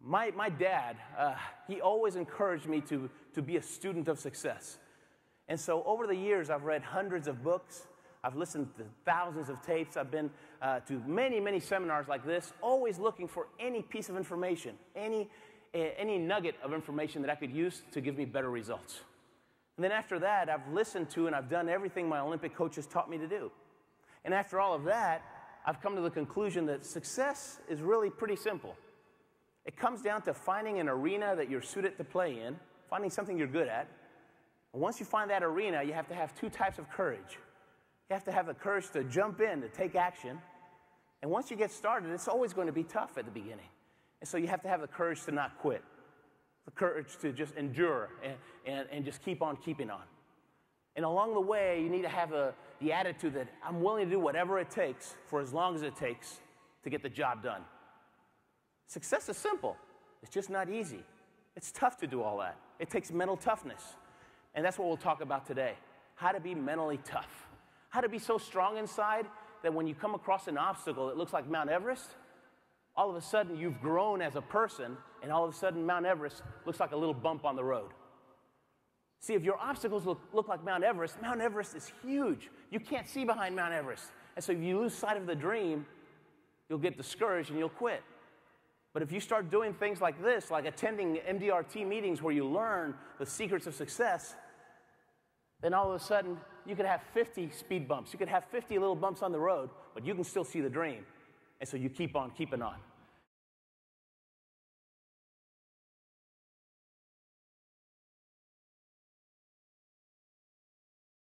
My dad, he always encouraged me to be a student of success. And so over the years, I've read hundreds of books. I've listened to thousands of tapes. I've been to many, many seminars like this, always looking for any piece of information, any nugget of information that I could use to give me better results. And then after that, I've listened to and I've done everything my Olympic coaches taught me to do. And after all of that, I've come to the conclusion that success is really pretty simple. It comes down to finding an arena that you're suited to play in, finding something you're good at. And once you find that arena, you have to have two types of courage. You have to have the courage to jump in, to take action. And once you get started, it's always going to be tough at the beginning. And so you have to have the courage to not quit, the courage to just endure and just keep on keeping on. And along the way, you need to have the attitude that I'm willing to do whatever it takes for as long as it takes to get the job done. Success is simple. It's just not easy. It's tough to do all that. It takes mental toughness. And that's what we'll talk about today, how to be mentally tough, how to be so strong inside that when you come across an obstacle that looks like Mount Everest, all of a sudden you've grown as a person, and all of a sudden Mount Everest looks like a little bump on the road. See, if your obstacles look like Mount Everest is huge. You can't see behind Mount Everest. And so if you lose sight of the dream, you'll get discouraged and you'll quit. But if you start doing things like this, like attending MDRT meetings where you learn the secrets of success, then all of a sudden you could have 50 speed bumps. You could have 50 little bumps on the road, but you can still see the dream. And so you keep on keeping on.